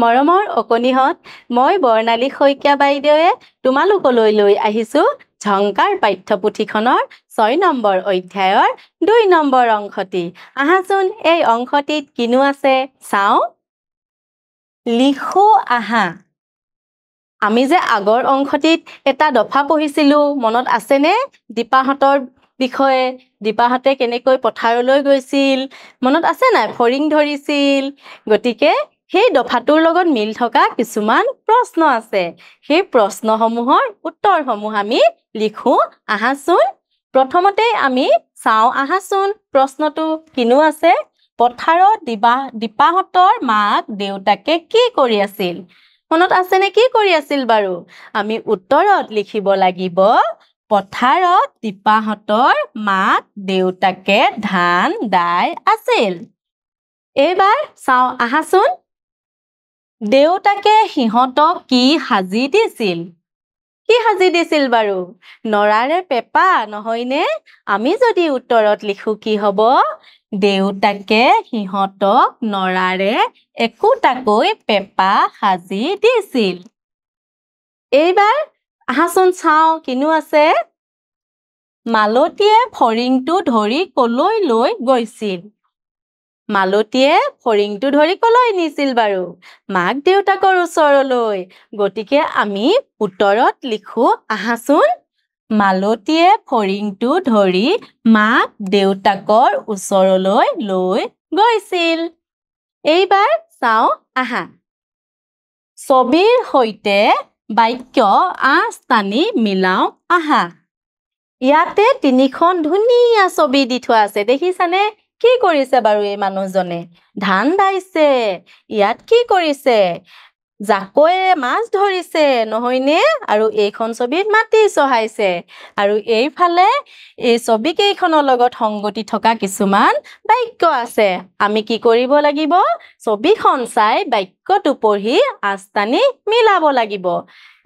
মৰমৰ অকণিহঁত মই বৰ্ণালী শইকীয়া বাইদেৱে তোমালোকলৈ লৈ আহিছো ঝংকাৰ পাঠ্যপুথিখনৰ 6 নম্বৰ অধ্যায়ৰ 2 নম্বৰ অংশটি আহাচোন এই অংশটিত কিনো আছে চাও লিখো আহা আমি যে আগৰ অংশটিত এটা দফা পঢ়িছিলো মনত আছেনে দীপাহঁতৰ বিষয়ে দীপাহঁতে কেনেকৈ পথাৰলৈ গৈছিল মনত আছে নাই ফৰিং ধৰিছিল গতিকে সেই দফাটোৰ লগত মিল থকা কিছুমান প্ৰশ্ন আছে সেই প্ৰশ্নসমূহৰ উত্তৰসমূহ আমি লিখো আহাচোন প্ৰথমতে আমি চাও আহাচোন প্ৰশ্নটো কিনো আছে পথাৰত দীপাহঁতৰ মাক দেউতাকে কি কৰি আছিল মনত আছে নে কি কৰি আছিল বাৰু আমি উত্তৰত লিখিব লাগিব পথাৰত দীপাহঁতৰ মাক দেউতাকে ধান দাই আছিল এইবাৰ চাও আহাচোন দেউতাকে সিহঁতক কি সাজি দিছিল কি সাজি দিছিল বাৰু নৰাৰে পেপা নহয়নে আমি যদি উত্তৰত লিখো কি হ'ব দেউতাকে সিহঁতক নৰাৰে একোটাকৈ পেপা সাজি দিছিল এইবাৰ আহাচোন চাও কিনো আছে মালতীয়ে ফৰিংটো ধৰি কলৈ লৈ গৈছিল মালতীয়ে ফৰিংটো ধৰি কলৈ নিছিল বাৰু মাক দেউতাকৰ ওচৰলৈ গতিকে আমি উত্তৰত লিখো আহাচোন মালতীয়ে ফৰিংটো ধৰি মাক দেউতাকৰ ওচৰলৈ লৈ গৈছিল এইবাৰ চাও আহা ছবিৰ সৈতে বাক্য আঁচ-টানি মিলাও আহা ইয়াতে তিনিখন ধুনীয়া ছবি দি থোৱা আছে দেখিছানে কি কৰিছে বাৰু এই মানুহজনে ধান দাইছে ইয়াত কি কৰিছে জাকৈয়ে মাছ ধৰিছে নহয়নে আৰু এইখন ছবিত মাটি চহাইছে আৰু এইফালে এই ছবি কেইখনৰ লগত সংগতি থকা কিছুমান বাক্য আছে আমি কি কৰিব লাগিব ছবিখন চাই বাক্যটো পঢ়ি আঁচ-টানি মিলাব লাগিব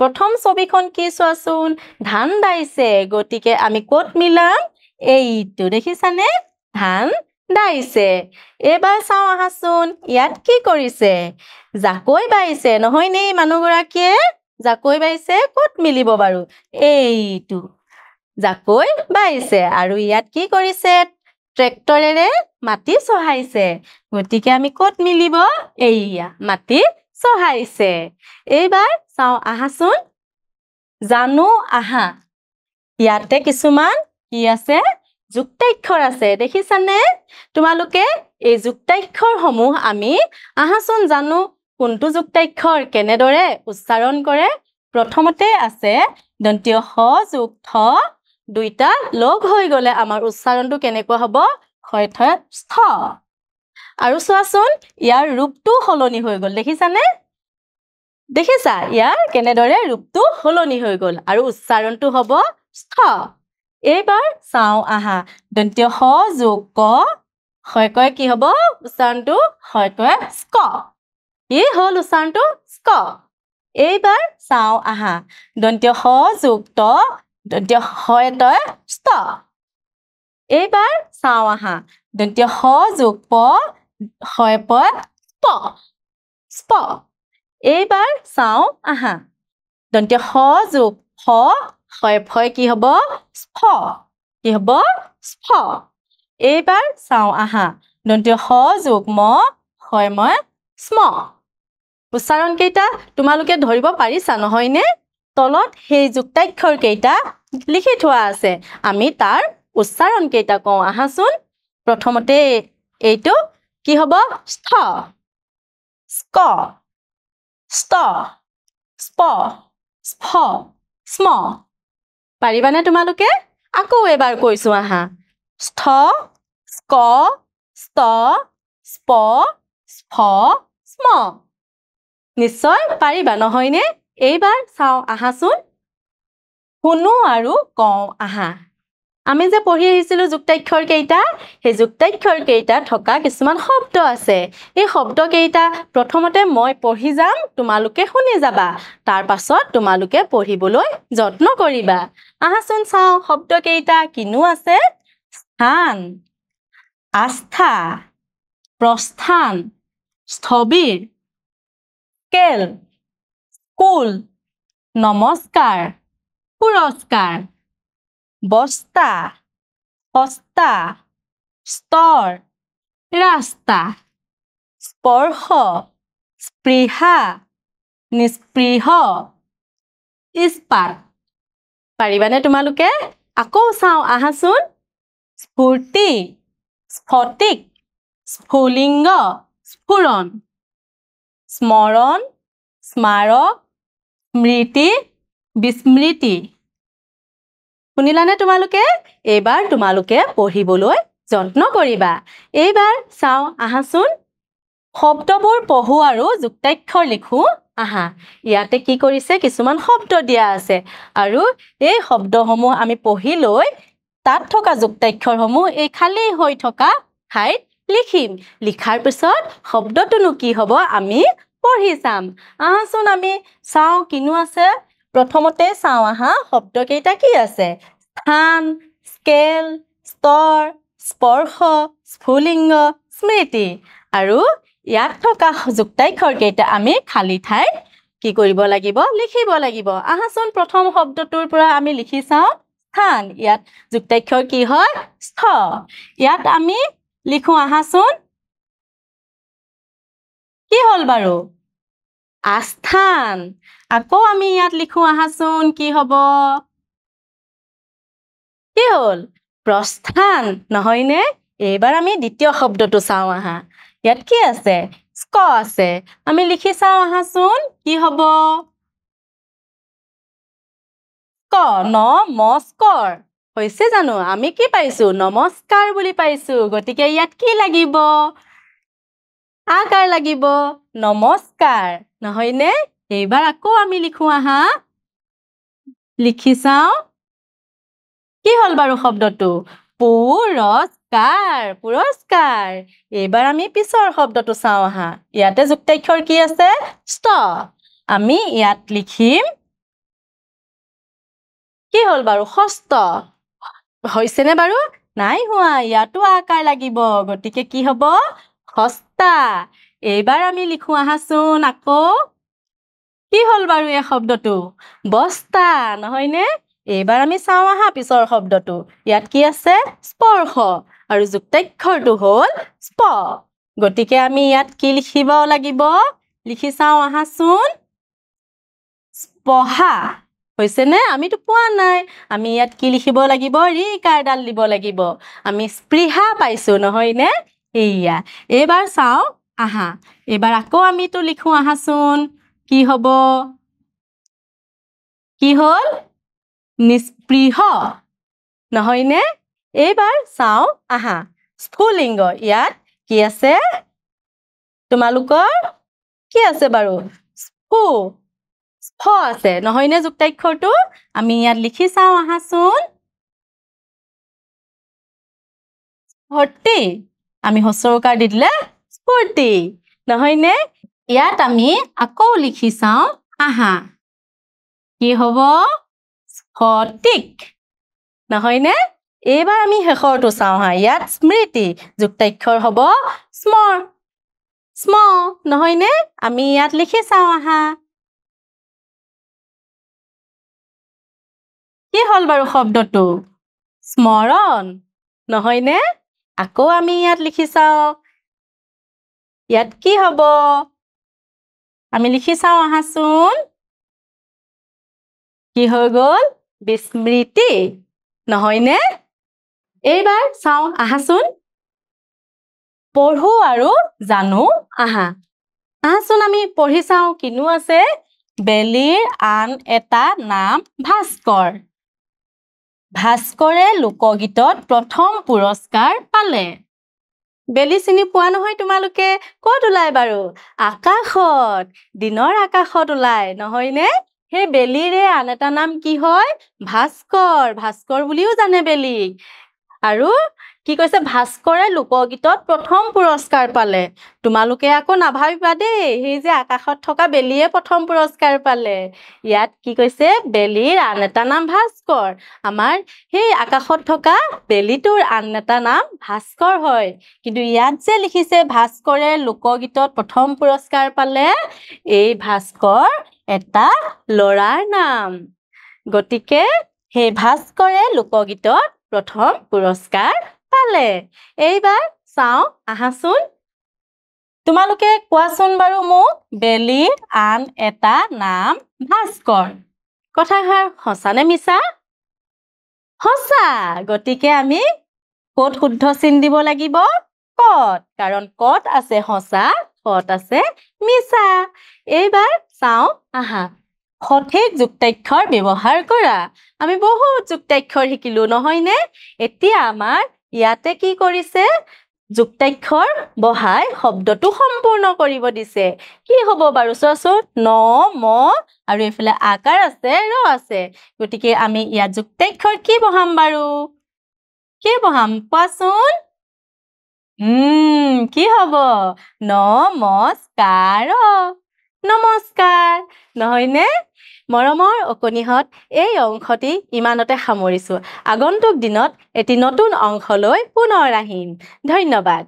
প্ৰথম ছবিখন কি চোৱাচোন ধান দাইছে গতিকে আমি ক'ত মিলাম এইটো দেখিছানে ধান দাইছে এবাৰ চাও আহাচোন ইয়াত কি কৰিছে জাকৈ বাইছে নহয়নে মানুহগৰাকীয়ে জাকৈ বাইছে ক'ত মিলিব বাৰু এইটো জাকৈ বাইছে আৰু ইয়াত কি কৰিছে ট্ৰেক্টৰেৰে মাটি চহাইছে গতিকে আমি ক'ত মিলিব এইয়া মাটি চহাইছে এইবাৰ চাও আহাচোন জানো আহা ইয়াতে কিছুমান কি আছে যুক্তাক্ষৰ আছে দেখিছানে তোমালোকে এই যুক্তাক্ষৰসমূহ আমি আহাচোন জানো কোনটো যুক্তাক্ষৰ কেনেদৰে উচ্চাৰণ কৰে প্ৰথমতে আছে দন্তীয় হ যোগ থ দুইটা লগ হৈ গলে আমাৰ উচ্চাৰণটো কেনেকুৱা হ'ব হয় থ স্থ আৰু চোৱাচোন ইয়াৰ ৰূপটো সলনি হৈ গল দেখিছানে দেখিছা ইয়াৰ কেনেদৰে ৰূপটো সলনি হৈ গল আৰু উচ্চাৰণটো হ'ব স্থ এইবাৰ চাও আহা দন্তীয় হ যোগ ক হয় কয় কি হ'ব উচ্চাৰণটো হয় কয় স্ক কি হ'ল উচ্চাৰণটো স্ক এইবাৰ চাও আহা দন্তীয় হ যোগ ত দন্তীয় হয় তয় স্থ এইবাৰ চাও আহা দন্তীয় হ যোগ প হয় প স্প স্প এইবাৰ চাও আহা দন্তীয় হ যোগ ফ হয় ফয় কি হ'ব স্ফ কি হ'ব স্ফ এইবাৰ চাও আহা দন্তীয় হ যোগ ম হয় মই স্ম উচ্চাৰণ কেইটা তোমালোকে ধৰিব পাৰিছা নহয়নে তলত সেই যুক্তাক্ষৰ কেইটা লিখি থোৱা আছে আমি তাৰ উচ্চাৰণ কেইটা কওঁ আহাচোন প্ৰথমতে এইটো কি হ'ব স্থ স্ক ষ্ট স্প স্ফ স্ম পাৰিবানে তোমালোকে আকৌ এবাৰ কৈছো আহা স্থ স্ক ষ্ট স্প স্ফ স্ম নিশ্চয় পাৰিবা নহয়নে এইবাৰ চাও আহাচোন শুনো আৰু কওঁ আহা আমি যে পঢ়ি আহিছিলো যুক্তাক্ষৰ কেইটা সেই যুক্তাক্ষৰ কেইটা থকা কিছুমান শব্দ আছে এই শব্দ কেইটা প্ৰথমতে মই পঢ়ি যাম তোমালোকে শুনি যাবা তাৰ পাছত তোমালোকে পঢ়িবলৈ যত্ন কৰিবা আহাচোন চাও শব্দ কেইটা কিনো আছে স্থান আস্থা প্ৰস্থান স্থবিৰ স্কেল স্কুল নমস্কাৰ পুৰস্কাৰ বস্তা সস্তা স্তৰ ৰাস্তা স্পৰ্শ স্পৃহা নিস্পৃহ ইস্পাত পাৰিবানে তোমালোকে আকৌ চাওঁ আহাচোন স্ফূৰ্তি স্ফটিক স্ফুলিংগ স্ফুৰণ স্মৰণ স্মাৰক স্মৃতি বিস্মৃতি শুনিলানে তোমালোকে এইবাৰ তোমালোকে পঢ়িবলৈ যত্ন কৰিবা এইবাৰ চাওঁ আহাচোন শব্দবোৰ পঢ়ো আৰু যুক্তাক্ষৰ লিখো আহা ইয়াতে কি কৰিছে কিছুমান শব্দ দিয়া আছে আৰু এই শব্দসমূহ আমি পঢ়ি লৈ তাত থকা যুক্তাক্ষৰসমূহ এই খালী হৈ থকা ঠাইত লিখিম লিখাৰ পিছত শব্দটোনো কি হ'ব আমি পঢ়ি চাম আহাচোন আমি চাওঁ কিনো আছে প্ৰথমতে চাওঁ আহা শব্দকেইটা কি আছে স্থান স্কেল স্তৰ স্পৰ্শ স্ফুলিংগ স্মৃতি আৰু ইয়াত থকা যুক্তাক্ষৰ কেইটা আমি খালী ঠাইত কি কৰিব লাগিব লিখিব লাগিব আহাচোন প্ৰথম শব্দটোৰ পৰা আমি লিখি চাওঁ স্থান ইয়াত যুক্তাক্ষৰ কি হয় স্থ ইয়াত আমি লিখো আহাচোন কি হ'ল বাৰু আস্থান আকৌ আমি ইয়াত লিখো আহাচোন কি হ'ব কি হ'ল প্ৰস্থান নহয়নে এইবাৰ আমি দ্বিতীয় শব্দটো চাওঁ আহা ইয়াত কি আছে স্ক আছে আমি লিখি চাওঁ আহাচোন কি হ'ব ক নমস্কাৰ হৈছে জানো আমি কি পাইছো নমস্কাৰ বুলি পাইছো গতিকে ইয়াত কি লাগিব আকাৰ লাগিব নমস্কাৰ নহয়নে এইবাৰ আকৌ আমি লিখো আহা লিখি চাওঁ কি হ'ল বাৰু শব্দটো পুৰস্কাৰ পুৰস্কাৰ এইবাৰ আমি পিছৰ শব্দটো চাওঁ আহা ইয়াতে যুক্তাক্ষৰ কি আছে ষ্ট আমি ইয়াত লিখিম কি হ'ল বাৰু ষষ্ঠ হৈছেনে বাৰু নাই হোৱা ইয়াতো আকাৰ লাগিব গতিকে কি হ'ব সস্তা এইবাৰ আমি লিখো আহাচোন আকৌ কি হ'ল বাৰু এই শব্দটো বস্তা নহয়নে এইবাৰ আমি চাওঁ আহা পিছৰ শব্দটো ইয়াত কি আছে স্পৰ্শ আৰু যুক্তাক্ষৰটো হ'ল স্প গতিকে আমি ইয়াত কি লিখিব লাগিব লিখি চাওঁ আহাচোন স্পহা হৈছেনে আমিতো পোৱা নাই আমি ইয়াত কি লিখিব লাগিব ৰিকাৰডাল দিব লাগিব আমি স্পৃহা পাইছো নহয়নে এইয়া এইবাৰ চাওঁ আহা এইবাৰ আকৌ আমিতো লিখো আহাচোন কি হ'ব কি হ'ল নিস্পৃহ নহয়নে এইবাৰ চাওঁ আহা স্ফুলিংগ ইয়াত কি আছে তোমালোকৰ কি আছে বাৰু স্ফু স্ফ আছে নহয়নে যুক্তাক্ষৰটো আমি ইয়াত লিখি চাওঁ আহাচোন স্ফূৰ্তি আমি হস্ৰকাৰ দি দিলে স্ফূৰ্তি নহয়নে ইয়াত আমি আকৌ লিখি চাওঁ আহা কি হ'ব স্ফটিক নহয়নে এইবাৰ আমি শেষৰটো চাওঁ হা ইয়াত স্মৃতি যুক্তাক্ষৰ হ'ব স্মৰ স্ম নহয়নে আমি ইয়াত লিখি চাওঁ আহা কি হ'ল বাৰু শব্দটো স্মৰণ নহয়নে আকৌ আমি ইয়াত লিখি চাওঁ ইয়াত কি হ'ব আমি লিখি চাওঁ আহাচোন কি হৈ গ'ল বিস্মৃতি নহয়নে এইবাৰ চাওঁ আহাচোন পঢ়ো আৰু জানো আহা আহাচোন আমি পঢ়ি চাওঁ কিনো আছে বেলিৰ আন এটা নাম ভাস্কৰ ভাস্কৰে লোকগীতত প্ৰথম পুৰস্কাৰ পালে বেলি চিনি পোৱা নহয় তোমালোকে ক'ত ওলাই বাৰু আকাশত দিনৰ আকাশত ওলাই নহয়নে সেই বেলিৰে আন এটা নাম কি হয় ভাস্কৰ ভাস্কৰ বুলিও জানে বেলি আৰু কি কৈছে ভাস্কৰে লোকগীতত প্ৰথম পুৰস্কাৰ পালে তোমালোকে আকৌ নাভাবিবা দেই সেই যে আকাশত থকা বেলিয়ে প্ৰথম পুৰস্কাৰ পালে ইয়াত কি কৈছে বেলিৰ আন এটা নাম ভাস্কৰ আমাৰ সেই আকাশত থকা বেলিটোৰ আন এটা নাম ভাস্কৰ হয় কিন্তু ইয়াত যে লিখিছে ভাস্কৰে লোকগীতত প্ৰথম পুৰস্কাৰ পালে এই ভাস্কৰ এটা ল'ৰাৰ নাম গতিকে সেই ভাস্কৰে লোকগীতত প্ৰথম পুৰস্কাৰ পালে এইবাৰ চাওঁ আহাচোন তোমালোকে কোৱাচোন বাৰু মোক বেলিৰ আন এটা নাম ভাস্কৰ কথাষাৰ সঁচা নে মিছা সঁচা গতিকে আমি ক'ত শুদ্ধ চিন দিব লাগিব কত কাৰণ কত আছে সঁচা কত আছে মিছা এইবাৰ চাওঁ আহা সঠিক যুক্তাক্ষৰ ব্যৱহাৰ কৰা আমি বহুত যুক্তাক্ষৰ শিকিলো নহয়নে এতিয়া আমাৰ ইয়াতে কি কৰিছে যুক্তাক্ষৰ বহাই শব্দটো সম্পূৰ্ণ কৰিব দিছে কি হ'ব বাৰু চোৱাচোন ন ম আৰু এফালে আকাৰ আছে ৰ আছে গতিকে আমি ইয়াত যুক্তাক্ষৰ কি বহাম বাৰু কি বহাম কোৱাচোন কি হ'ব নমস্কাৰ নমস্কাৰ নহয়নে মৰমৰ অকণিহঁত এই অংশটি ইমানতে সামৰিছো আগন্তুক দিনত এটি নতুন অংশ লৈ পুনৰ আহিম ধন্যবাদ